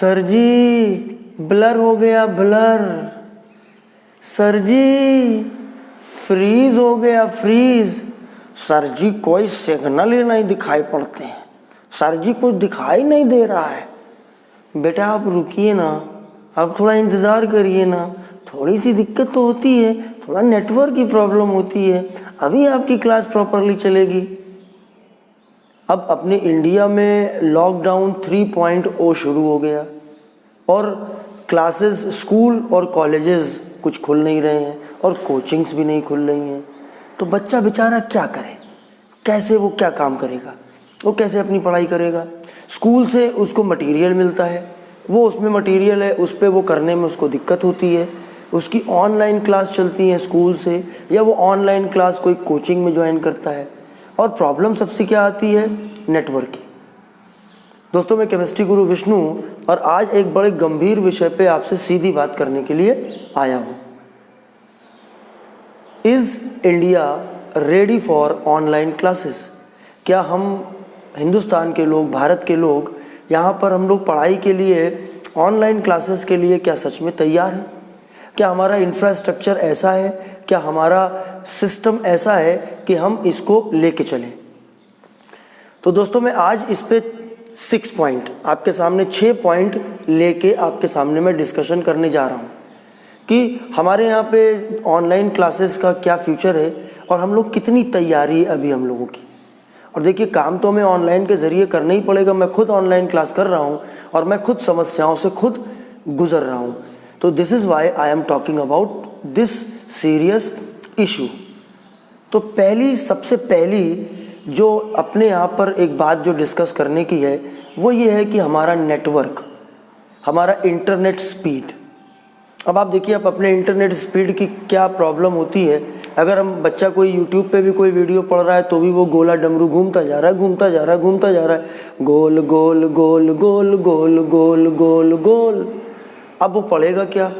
Sir जी blur हो गया blur. Sir जी freeze हो गया फ्रीज। सर जी कोई सिग्नल ही नहीं दिखाई पड़ते हैं। सर जी कुछ दिखाई नहीं दे रहा है। बेटा आप रुकिए ना, आप थोड़ा इंतज़ार करिए ना, थोड़ी सी दिक्कत तो होती है, थोड़ा नेटवर्क की प्रॉब्लम होती है, अभी आपकी क्लास प्रॉपरली चलेगी। अब अपने इंडिया में लॉकडाउन 3.0 शुरू हो गया और क्लासेस, स्कूल और कॉलेजेस कुछ खुल नहीं रहे हैं और कोचिंग्स भी नहीं खुल रही हैं। तो बच्चा बेचारा क्या करे, कैसे वो क्या काम करेगा, वो कैसे अपनी पढ़ाई करेगा। स्कूल से उसको मटेरियल मिलता है, वो उसमें मटेरियल है, उस पर वो करने में उसको दिक्कत होती है। उसकी ऑनलाइन क्लास चलती है स्कूल से, या वो ऑनलाइन क्लास कोई कोचिंग में ज्वाइन करता है। और प्रॉब्लम सबसे क्या आती है, नेटवर्क की। दोस्तों मैं केमिस्ट्री गुरु विष्णु और आज एक बड़े गंभीर विषय पे आपसे सीधी बात करने के लिए आया हूँ। Is India ready for online classes? क्या हम हिंदुस्तान के लोग, भारत के लोग, यहाँ पर हम लोग पढ़ाई के लिए, ऑनलाइन क्लासेस के लिए क्या सच में तैयार हैं? क्या हमारा इंफ्रास्ट्रक्चर ऐसा है, क्या हमारा सिस्टम ऐसा है कि हम इसको लेके चलें? तो दोस्तों मैं आज इस पे 6 पॉइंट आपके सामने, 6 पॉइंट लेके आपके सामने मैं डिस्कशन करने जा रहा हूँ कि हमारे यहाँ पे ऑनलाइन क्लासेस का क्या फ्यूचर है और हम लोग कितनी तैयारी है अभी हम लोगों की। और देखिए काम तो हमें ऑनलाइन के ज़रिए करना ही पड़ेगा। मैं खुद ऑनलाइन क्लास कर रहा हूँ और मैं खुद समस्याओं से खुद गुजर रहा हूँ। तो this is why I am talking about this serious issue. तो सबसे पहली जो अपने यहाँ पर एक बात जो डिस्कस करने की है वो ये है कि हमारा नेटवर्क, हमारा इंटरनेट स्पीड। अब आप देखिए, आप अपने इंटरनेट स्पीड की क्या प्रॉब्लम होती है। अगर हम बच्चा कोई यूट्यूब पे भी कोई वीडियो पढ़ रहा है तो भी वो गोला डमरू घूमता जा रहा है, घूमता जा रहा है, घूमता जा रहा है, गोल गोल गोल गोल गोल गोल गोल गोल। अब वो पढ़ेगा क्या?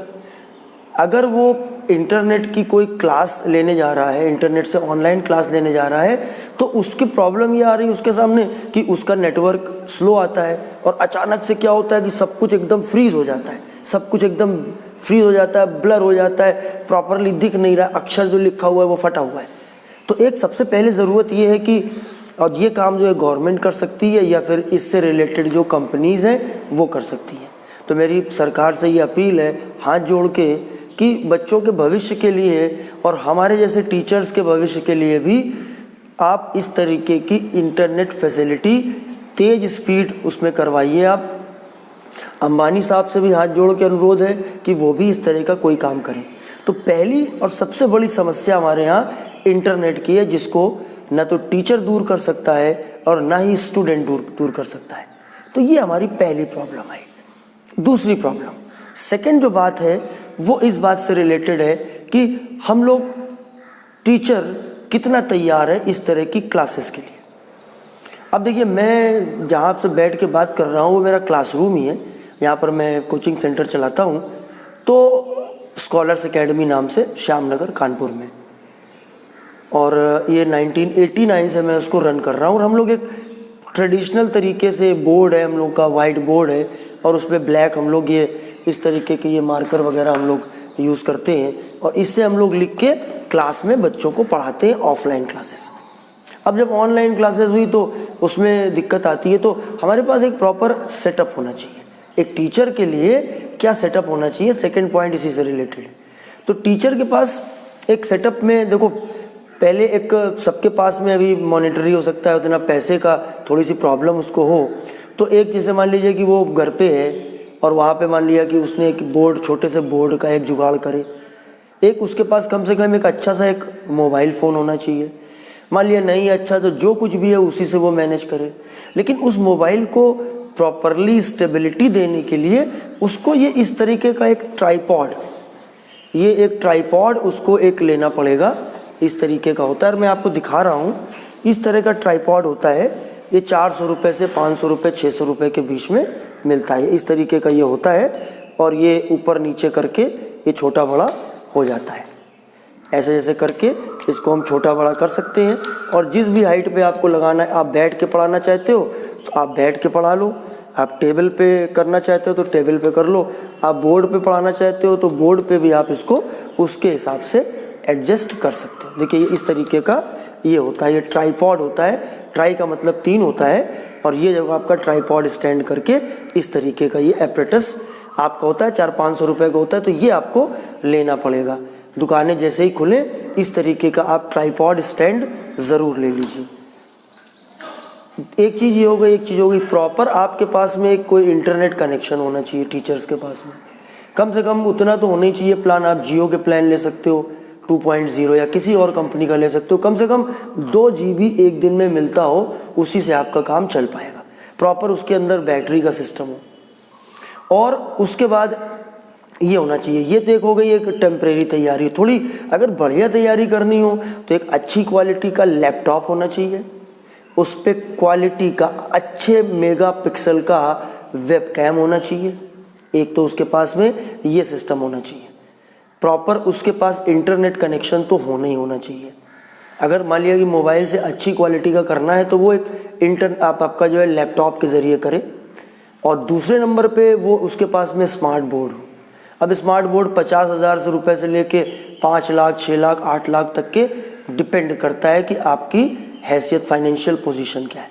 अगर वो इंटरनेट की कोई क्लास लेने जा रहा है, इंटरनेट से ऑनलाइन क्लास लेने जा रहा है, तो उसकी प्रॉब्लम ये आ रही है उसके सामने कि उसका नेटवर्क स्लो आता है और अचानक से क्या होता है कि सब कुछ एकदम फ्रीज हो जाता है, सब कुछ एकदम फ्रीज हो जाता है, ब्लर हो जाता है, प्रॉपरली दिख नहीं रहा, अक्षर जो लिखा हुआ है वो फटा हुआ है। तो एक सबसे पहले ज़रूरत ये है कि, और ये काम जो है गवर्नमेंट कर सकती है या फिर इससे रिलेटेड जो कंपनीज़ हैं वो कर सकती हैं। तो मेरी सरकार से ये अपील है हाथ जोड़ के कि बच्चों के भविष्य के लिए और हमारे जैसे टीचर्स के भविष्य के लिए भी आप इस तरीके की इंटरनेट फैसिलिटी तेज़ स्पीड उसमें करवाइए। आप अंबानी साहब से भी हाथ जोड़ के अनुरोध है कि वो भी इस तरह का कोई काम करें। तो पहली और सबसे बड़ी समस्या हमारे यहाँ इंटरनेट की है, जिसको ना तो टीचर दूर कर सकता है और ना ही स्टूडेंट दूर कर सकता है। तो ये हमारी पहली प्रॉब्लम है। दूसरी प्रॉब्लम, सेकंड जो बात है वो इस बात से रिलेटेड है कि हम लोग टीचर कितना तैयार है इस तरह की क्लासेस के लिए। अब देखिए, मैं जहाँ से बैठ के बात कर रहा हूँ वो मेरा क्लासरूम ही है। यहाँ पर मैं कोचिंग सेंटर चलाता हूँ, तो स्कॉलर्स एकेडमी नाम से, श्यामनगर कानपुर में, और ये 1989 से मैं उसको रन कर रहा हूँ। और हम लोग एक ट्रेडिशनल तरीके से बोर्ड है हम लोग का, वाइट बोर्ड है, और उस पर ब्लैक हम लोग ये इस तरीके के ये मार्कर वगैरह हम लोग यूज़ करते हैं और इससे हम लोग लिख के क्लास में बच्चों को पढ़ाते हैं ऑफलाइन क्लासेस। अब जब ऑनलाइन क्लासेस हुई तो उसमें दिक्कत आती है। तो हमारे पास एक प्रॉपर सेटअप होना चाहिए। एक टीचर के लिए क्या सेटअप होना चाहिए, सेकंड पॉइंट इसी से रिलेटेड है। तो टीचर के पास एक सेटअप में देखो, पहले एक सबके पास में अभी मॉनिटरी हो सकता है, उतना पैसे का थोड़ी सी प्रॉब्लम उसको हो, तो एक जैसे मान लीजिए कि वो घर पे है और वहाँ पे मान लिया कि उसने एक बोर्ड, छोटे से बोर्ड का एक जुगाड़ करे। एक उसके पास कम से कम एक अच्छा सा एक मोबाइल फ़ोन होना चाहिए। मान लिया नहीं अच्छा तो जो कुछ भी है उसी से वो मैनेज करे। लेकिन उस मोबाइल को प्रॉपरली स्टेबिलिटी देने के लिए उसको ये इस तरीके का एक ट्राइपॉड उसको एक लेना पड़ेगा। इस तरीके का होता है, और मैं आपको दिखा रहा हूँ। इस तरह का ट्राइपॉड होता है, ये 400 रुपये से 500 रुपये 600 रुपये के बीच में मिलता है। इस तरीके का ये होता है और ये ऊपर नीचे करके ये छोटा बड़ा हो जाता है। ऐसे जैसे करके इसको हम छोटा बड़ा कर सकते हैं। और जिस भी हाइट पे आपको लगाना है, आप बैठ के पढ़ाना चाहते हो तो आप बैठ के पढ़ा लो, आप टेबल पे करना चाहते हो तो टेबल पे कर लो, आप बोर्ड पे पढ़ाना चाहते हो तो बोर्ड पे भी आप इसको उसके हिसाब से एडजस्ट कर सकते हो। देखिए इस तरीके का ये होता है, ये ट्राईपॉड होता है। ट्राई का मतलब 3 होता है, और ये जब आपका ट्राईपॉड स्टैंड करके इस तरीके का ये एपरेटस आपका होता है, 400-500 रुपये का होता है। तो ये आपको लेना पड़ेगा। दुकानें जैसे ही खुले इस तरीके का आप ट्राईपॉड स्टैंड ज़रूर ले लीजिए। एक चीज़ ये हो गई, एक चीज़ हो गई प्रॉपर आपके पास में एक कोई इंटरनेट कनेक्शन होना चाहिए टीचर्स के पास में। कम से कम उतना तो होना ही चाहिए प्लान। आप जियो के प्लान ले सकते हो 2.0 या किसी और कंपनी का ले सकते हो। कम से कम 2 GB एक दिन में मिलता हो, उसी से आपका काम चल पाएगा। प्रॉपर उसके अंदर बैटरी का सिस्टम हो। और उसके बाद ये होना चाहिए, ये तो एक हो गई एक टेम्परेरी तैयारी। थोड़ी अगर बढ़िया तैयारी करनी हो तो एक अच्छी क्वालिटी का लैपटॉप होना चाहिए, उस पर क्वालिटी का अच्छे मेगापिक्सल का वेबकैम होना चाहिए। एक तो उसके पास में ये सिस्टम होना चाहिए। प्रॉपर उसके पास इंटरनेट कनेक्शन तो होना ही होना चाहिए। अगर मान लिया कि मोबाइल से अच्छी क्वालिटी का करना है तो वो एक आपका जो है लैपटॉप के ज़रिए करे। और दूसरे नंबर पे वो उसके पास में स्मार्ट बोर्ड हो। अब स्मार्ट बोर्ड 50,000 रुपये से लेके 5 लाख, 6 लाख, 8 लाख तक के डिपेंड करता है कि आपकी हैसियत, फाइनेंशियल पोजीशन क्या है।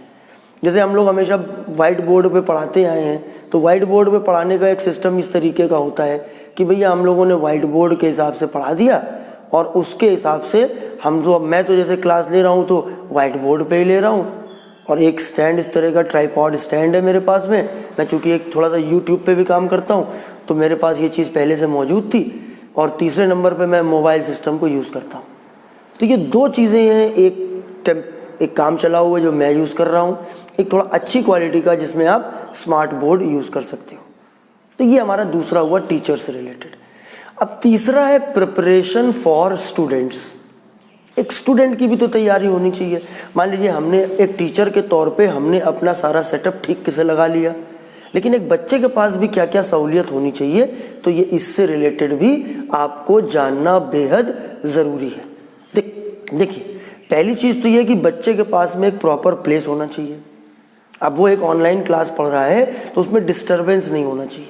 जैसे हम लोग हमेशा वाइट बोर्ड पे पढ़ाते आए हैं, तो वाइट बोर्ड पे पढ़ाने का एक सिस्टम इस तरीके का होता है कि भैया हम लोगों ने वाइट बोर्ड के हिसाब से पढ़ा दिया, और उसके हिसाब से मैं तो जैसे क्लास ले रहा हूँ तो वाइट बोर्ड पे ही ले रहा हूँ। और एक स्टैंड इस तरह का ट्राईपॉड स्टैंड है मेरे पास में। मैं चूँकि एक थोड़ा सा यूट्यूब पे भी काम करता हूँ तो मेरे पास ये चीज़ पहले से मौजूद थी। और तीसरे नंबर पे मैं मोबाइल सिस्टम को यूज़ करता हूँ। तो ये 2 चीज़ें हैं, एक काम चला हुआ जो मैं यूज़ कर रहा हूँ, एक थोड़ा अच्छी क्वालिटी का जिसमें आप स्मार्ट बोर्ड यूज़ कर सकते हो। तो ये हमारा दूसरा हुआ टीचर से रिलेटेड। अब तीसरा है प्रिपरेशन फॉर स्टूडेंट्स। एक स्टूडेंट की भी तो तैयारी होनी चाहिए। मान लीजिए हमने एक टीचर के तौर पे हमने अपना सारा सेटअप ठीक से लगा लिया, लेकिन एक बच्चे के पास भी क्या क्या सहूलियत होनी चाहिए, तो ये इससे रिलेटेड भी आपको जानना बेहद ज़रूरी है। देखिए पहली चीज़ तो ये कि बच्चे के पास में एक प्रॉपर प्लेस होना चाहिए। अब वो एक ऑनलाइन क्लास पढ़ रहा है तो उसमें डिस्टर्बेंस नहीं होना चाहिए।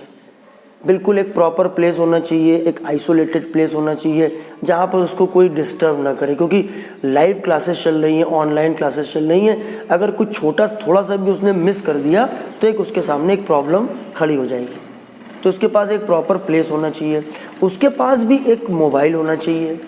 बिल्कुल एक प्रॉपर प्लेस होना चाहिए, एक आइसोलेटेड प्लेस होना चाहिए जहाँ पर उसको कोई डिस्टर्ब ना करे। क्योंकि लाइव क्लासेस चल रही हैं, ऑनलाइन क्लासेस चल रही हैं, अगर कुछ थोड़ा सा भी उसने मिस कर दिया तो एक उसके सामने एक प्रॉब्लम खड़ी हो जाएगी। तो उसके पास एक प्रॉपर प्लेस होना चाहिए, उसके पास भी एक मोबाइल होना चाहिए,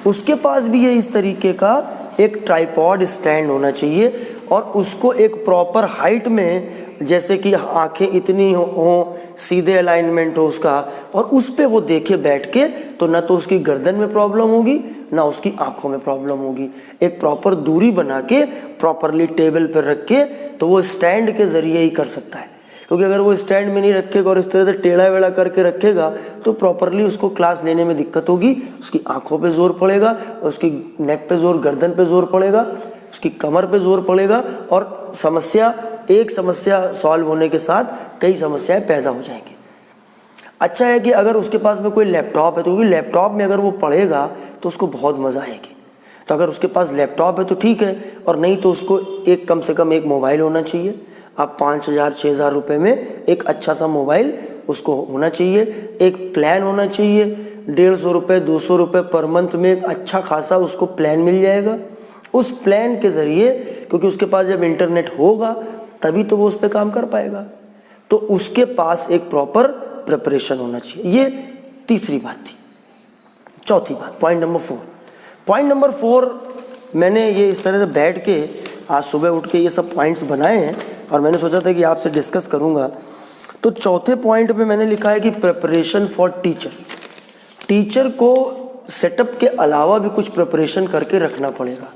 उसके पास भी ये इस तरीके का एक ट्राईपॉड स्टैंड होना चाहिए, और उसको एक प्रॉपर हाइट में, जैसे कि आंखें इतनी हो, सीधे अलाइनमेंट हो उसका, और उस पे वो देखे बैठ के, तो ना तो उसकी गर्दन में प्रॉब्लम होगी ना उसकी आंखों में प्रॉब्लम होगी। एक प्रॉपर दूरी बना के प्रॉपरली टेबल पर रख के तो वो स्टैंड के ज़रिए ही कर सकता है। क्योंकि अगर वो स्टैंड में नहीं रखेगा और इस तरह से टेढ़ा वेढ़ा करके रखेगा तो प्रॉपरली उसको क्लास लेने में दिक्कत होगी। उसकी आंखों पे जोर पड़ेगा, उसकी नेक पे जोर, गर्दन पे जोर पड़ेगा, उसकी कमर पे जोर पड़ेगा, और एक समस्या सॉल्व होने के साथ कई समस्याएं पैदा हो जाएंगी। अच्छा है कि अगर उसके पास में कोई लैपटॉप है, तो क्योंकि लैपटॉप में अगर वो पढ़ेगा तो उसको बहुत मज़ा आएगी। तो अगर उसके पास लैपटॉप है तो ठीक है, और नहीं तो उसको कम से कम एक मोबाइल होना चाहिए। आप 5,000-6,000 रुपये में एक अच्छा सा मोबाइल उसको होना चाहिए। एक प्लान होना चाहिए, 150 रुपये 200 रुपये पर मंथ में एक अच्छा खासा उसको प्लान मिल जाएगा। उस प्लान के ज़रिए, क्योंकि उसके पास जब इंटरनेट होगा तभी तो वो उस पर काम कर पाएगा, तो उसके पास एक प्रॉपर प्रिपरेशन होना चाहिए। ये तीसरी बात थी। चौथी बात, पॉइंट नंबर 4, मैंने ये इस तरह से बैठ के आज सुबह उठ के ये सब पॉइंट्स बनाए हैं और मैंने सोचा था कि आपसे डिस्कस करूँगा। तो चौथे पॉइंट पे मैंने लिखा है कि प्रिपरेशन फॉर टीचर को सेटअप के अलावा भी कुछ प्रिपरेशन करके रखना पड़ेगा।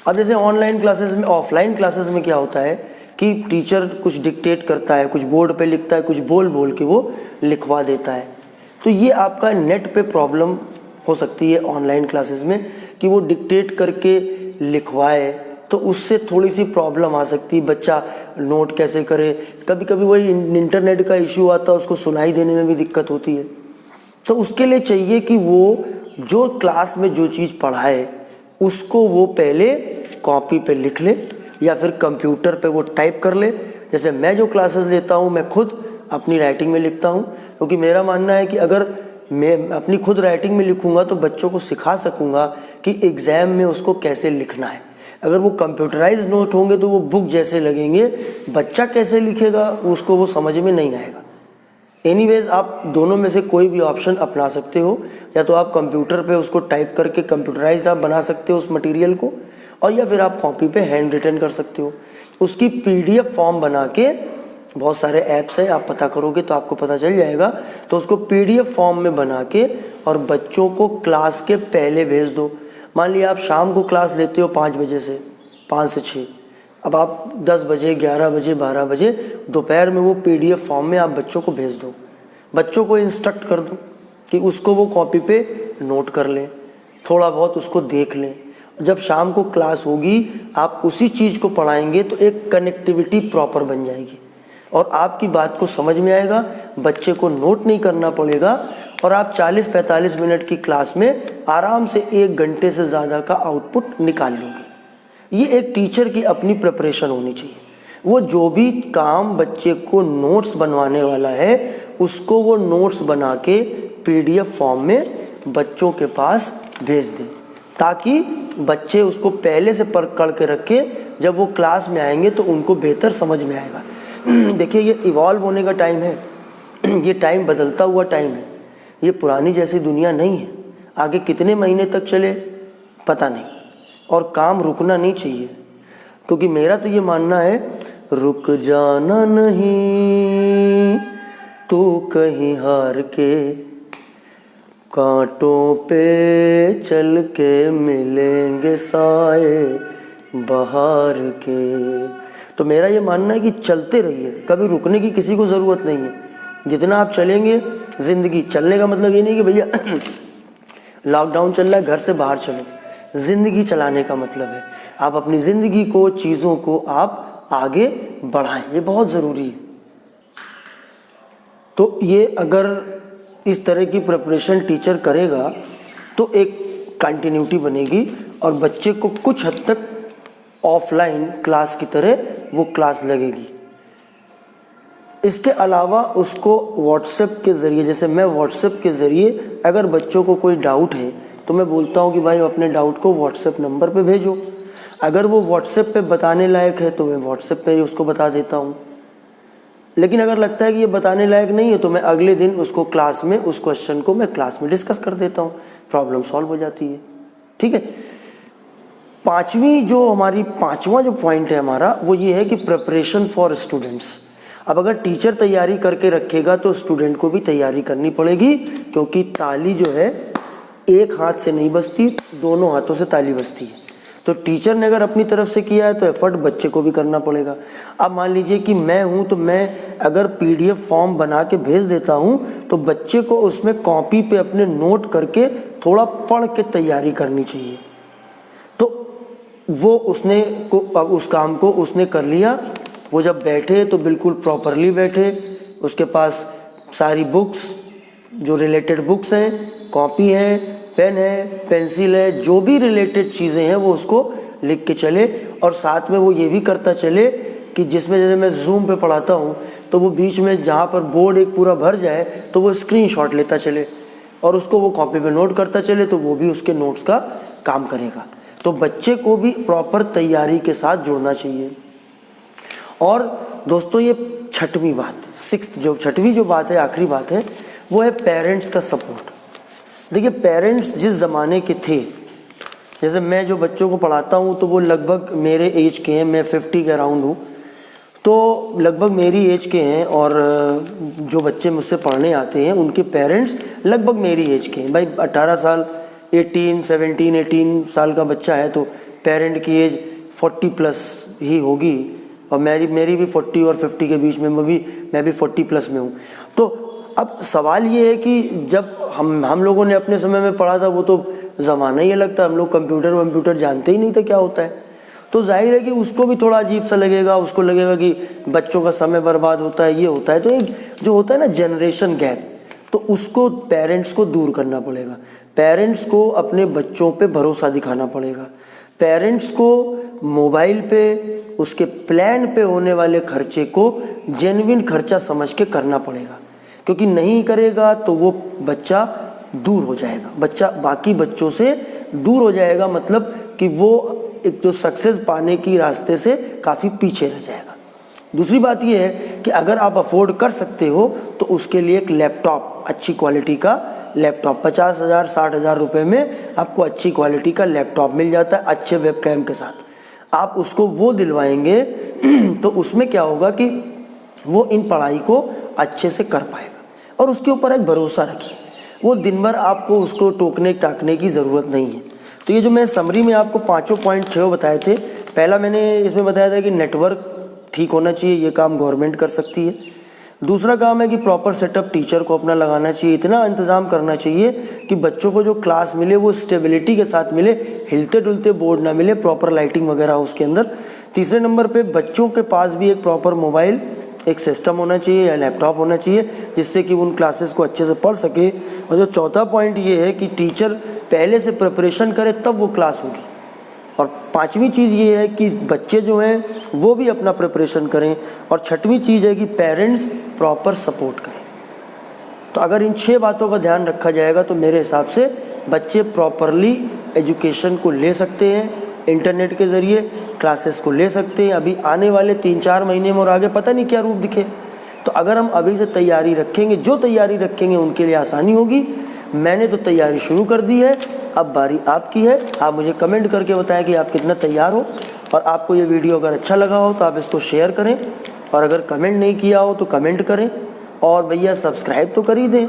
अब जैसे ऑनलाइन क्लासेस में, ऑफलाइन क्लासेस में क्या होता है कि टीचर कुछ डिक्टेट करता है, कुछ बोर्ड पे लिखता है, कुछ बोल के वो लिखवा देता है। तो ये आपका नेट पे प्रॉब्लम हो सकती है ऑनलाइन क्लासेस में कि वो डिक्टेट करके लिखवाए, तो उससे थोड़ी सी प्रॉब्लम आ सकती है। बच्चा नोट कैसे करे, कभी कभी वही इंटरनेट का इशू आता है, उसको सुनाई देने में भी दिक्कत होती है। तो उसके लिए चाहिए कि वो जो क्लास में जो चीज़ पढ़ाए उसको वो पहले कॉपी पे लिख ले या फिर कंप्यूटर पे वो टाइप कर ले। जैसे मैं जो क्लासेस लेता हूँ मैं खुद अपनी राइटिंग में लिखता हूँ, क्योंकि मेरा मानना है कि अगर मैं अपनी खुद राइटिंग में लिखूँगा तो बच्चों को सिखा सकूँगा कि एग्ज़ाम में उसको कैसे लिखना है। अगर वो कंप्यूटराइज नोट होंगे तो वो बुक जैसे लगेंगे, बच्चा कैसे लिखेगा उसको वो समझ में नहीं आएगा। एनीवेज आप दोनों में से कोई भी ऑप्शन अपना सकते हो, या तो आप कंप्यूटर पे उसको टाइप करके कंप्यूटराइज आप बना सकते हो उस मटेरियल को, और या फिर आप कॉपी पे हैंड रिटन कर सकते हो। उसकी पीडीएफ फॉर्म बना के, बहुत सारे ऐप्स हैं आप पता करोगे तो आपको पता चल जाएगा, तो उसको पीडीएफ फॉर्म में बना के और बच्चों को क्लास के पहले भेज दो। मान लिया आप शाम को क्लास लेते हो 5 बजे से 5 से 6, अब आप 10 बजे 11 बजे 12 बजे दोपहर में वो पीडीएफ फॉर्म में आप बच्चों को भेज दो। बच्चों को इंस्ट्रक्ट कर दो कि उसको वो कॉपी पे नोट कर लें, थोड़ा बहुत उसको देख लें। जब शाम को क्लास होगी आप उसी चीज़ को पढ़ाएंगे तो एक कनेक्टिविटी प्रॉपर बन जाएगी और आपकी बात को समझ में आएगा, बच्चे को नोट नहीं करना पड़ेगा और आप 40-45 मिनट की क्लास में आराम से 1 घंटे से ज़्यादा का आउटपुट निकाल लोगे। ये एक टीचर की अपनी प्रिपरेशन होनी चाहिए। वो जो भी काम बच्चे को नोट्स बनवाने वाला है उसको वो नोट्स बना के पीडीएफ फॉर्म में बच्चों के पास भेज दे, ताकि बच्चे उसको पहले से पकड़ के रखे, जब वो क्लास में आएंगे तो उनको बेहतर समझ में आएगा। देखिए ये इवॉल्व होने का टाइम है, ये टाइम बदलता हुआ टाइम है, ये पुरानी जैसी दुनिया नहीं है। आगे कितने महीने तक चले पता नहीं, और काम रुकना नहीं चाहिए, क्योंकि मेरा तो ये मानना है रुक जाना नहीं तू कहीं हार के, कांटों पे चल के मिलेंगे साए बहार के। तो मेरा ये मानना है कि चलते रहिए, कभी रुकने की किसी को ज़रूरत नहीं है। जितना आप चलेंगे, ज़िंदगी चलने का मतलब ये नहीं कि भैया लॉकडाउन चल रहा है घर से बाहर चलो। ज़िंदगी चलाने का मतलब है आप अपनी ज़िंदगी को, चीज़ों को आप आगे बढ़ाएं, ये बहुत ज़रूरी है। तो ये अगर इस तरह की प्रिपरेशन टीचर करेगा तो एक कंटिन्यूटी बनेगी और बच्चे को कुछ हद तक ऑफलाइन क्लास की तरह वो क्लास लगेगी। इसके अलावा उसको व्हाट्सएप के ज़रिए, जैसे मैं व्हाट्सएप के ज़रिए अगर बच्चों को कोई डाउट है तो मैं बोलता हूँ कि भाई अपने डाउट को व्हाट्सएप नंबर पे भेजो। अगर वो व्हाट्सएप पे बताने लायक है तो मैं व्हाट्सएप पे ही उसको बता देता हूँ, लेकिन अगर लगता है कि ये बताने लायक नहीं है तो मैं अगले दिन उसको क्लास में उस क्वेश्चन को मैं क्लास में डिस्कस कर देता हूँ, प्रॉब्लम सॉल्व हो जाती है। ठीक है। पांचवा जो पॉइंट है हमारा वो ये है कि प्रिपरेशन फॉर स्टूडेंट्स। अब अगर टीचर तैयारी करके रखेगा तो स्टूडेंट को भी तैयारी करनी पड़ेगी, क्योंकि ताली जो है एक हाथ से नहीं बजती, दोनों हाथों से ताली बजती है। तो टीचर ने अगर अपनी तरफ से किया है तो एफर्ट बच्चे को भी करना पड़ेगा। अब मान लीजिए कि मैं हूँ तो मैं अगर पीडीएफ फॉर्म बना के भेज देता हूँ तो बच्चे को उसमें कॉपी पे अपने नोट करके थोड़ा पढ़ के तैयारी करनी चाहिए। तो वो उस काम को उसने कर लिया। वो जब बैठे तो बिल्कुल प्रॉपरली बैठे, उसके पास सारी बुक्स जो रिलेटेड बुक्स हैं, कॉपी है, पेन है, पेंसिल है, जो भी रिलेटेड चीज़ें हैं वो उसको लिख के चले। और साथ में वो ये भी करता चले कि जिसमें जैसे मैं जूम पे पढ़ाता हूँ तो वो बीच में जहाँ पर बोर्ड एक पूरा भर जाए तो वो स्क्रीनशॉट लेता चले और उसको वो कॉपी पे नोट करता चले, तो वो भी उसके नोट्स का काम करेगा। तो बच्चे को भी प्रॉपर तैयारी के साथ जुड़ना चाहिए। और दोस्तों ये छठवीं बात है, आखिरी बात है, वो है पेरेंट्स का सपोर्ट। देखिए पेरेंट्स जिस ज़माने के थे, जैसे मैं जो बच्चों को पढ़ाता हूँ तो वो लगभग मेरे एज के हैं, मैं 50 के अराउंड हूँ, तो लगभग मेरी एज के हैं। और जो बच्चे मुझसे पढ़ने आते हैं उनके पेरेंट्स लगभग मेरी एज के हैं। भाई 18 साल 18 साल का बच्चा है तो पेरेंट की एज 40 प्लस ही होगी, और मेरी भी 40 और 50 के बीच में मैं भी 40 प्लस में हूँ। तो अब सवाल ये है कि जब हम लोगों ने अपने समय में पढ़ा था वो तो ज़माना ही अलग था, हम लोग कंप्यूटर जानते ही नहीं था क्या होता है। तो जाहिर है कि उसको भी थोड़ा अजीब सा लगेगा, उसको लगेगा कि बच्चों का समय बर्बाद होता है, ये होता है। तो एक जो होता है ना जनरेशन गैप, तो उसको पेरेंट्स को दूर करना पड़ेगा। पेरेंट्स को अपने बच्चों पे भरोसा दिखाना पड़ेगा। पेरेंट्स को मोबाइल पे उसके प्लान पे होने वाले खर्चे को जेन्युइन खर्चा समझ के करना पड़ेगा, क्योंकि नहीं करेगा तो वो बच्चा दूर हो जाएगा, बच्चा बाकी बच्चों से दूर हो जाएगा, मतलब कि वो एक जो सक्सेस पाने की रास्ते से काफ़ी पीछे रह जाएगा। दूसरी बात ये है कि अगर आप अफोर्ड कर सकते हो तो उसके लिए एक लैपटॉप, अच्छी क्वालिटी का लैपटॉप 50,000 60,000 रुपये में आपको अच्छी क्वालिटी का लैपटॉप मिल जाता है अच्छे वेबकैम के साथ। आप उसको वो दिलवाएंगे तो उसमें क्या होगा कि वो इन पढ़ाई को अच्छे से कर पाएगा, और उसके ऊपर एक भरोसा रखिए। वो दिन भर आपको उसको टोकने टाकने की ज़रूरत नहीं है। तो ये जो मैं समरी में आपको 5 पॉइंट 6 बताए थे, पहला मैंने इसमें बताया था कि नेटवर्क ठीक होना चाहिए, ये काम गवर्नमेंट कर सकती है। दूसरा काम है कि प्रॉपर सेटअप टीचर को अपना लगाना चाहिए, इतना इंतज़ाम करना चाहिए कि बच्चों को जो क्लास मिले वो स्टेबिलिटी के साथ मिले, हिलते डुलते बोर्ड ना मिले, प्रॉपर लाइटिंग वगैरह उसके अंदर। तीसरे नंबर पे बच्चों के पास भी एक प्रॉपर मोबाइल, एक सिस्टम होना चाहिए या लैपटॉप होना चाहिए, जिससे कि उन क्लासेस को अच्छे से पढ़ सके। और जो चौथा पॉइंट ये है कि टीचर पहले से प्रिपरेशन करे तब वो क्लास होगी। और पांचवी चीज़ ये है कि बच्चे जो हैं वो भी अपना प्रिपरेशन करें। और छठवीं चीज़ है कि पेरेंट्स प्रॉपर सपोर्ट करें। तो अगर इन 6 बातों का ध्यान रखा जाएगा तो मेरे हिसाब से बच्चे प्रॉपरली एजुकेशन को ले सकते हैं, इंटरनेट के ज़रिए क्लासेस को ले सकते हैं। अभी आने वाले 3-4 महीने में और आगे पता नहीं क्या रूप दिखे, तो अगर हम अभी से तैयारी रखेंगे, जो तैयारी रखेंगे उनके लिए आसानी होगी। मैंने तो तैयारी शुरू कर दी है, अब बारी आपकी है। आप मुझे कमेंट करके बताएं कि आप कितना तैयार हो, और आपको ये वीडियो अगर अच्छा लगा हो तो आप इसको शेयर करें, और अगर कमेंट नहीं किया हो तो कमेंट करें, और भैया सब्सक्राइब तो कर ही दें,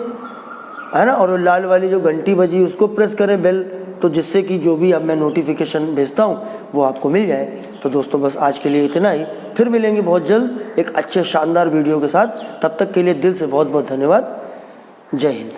है ना। और लाल वाली जो घंटी बजी उसको प्रेस करें बेल, तो जिससे कि जो भी अब मैं नोटिफिकेशन भेजता हूँ वो आपको मिल जाए। तो दोस्तों बस आज के लिए इतना ही, फिर मिलेंगे बहुत जल्द एक अच्छे शानदार वीडियो के साथ। तब तक के लिए दिल से बहुत बहुत धन्यवाद। जय हिंद।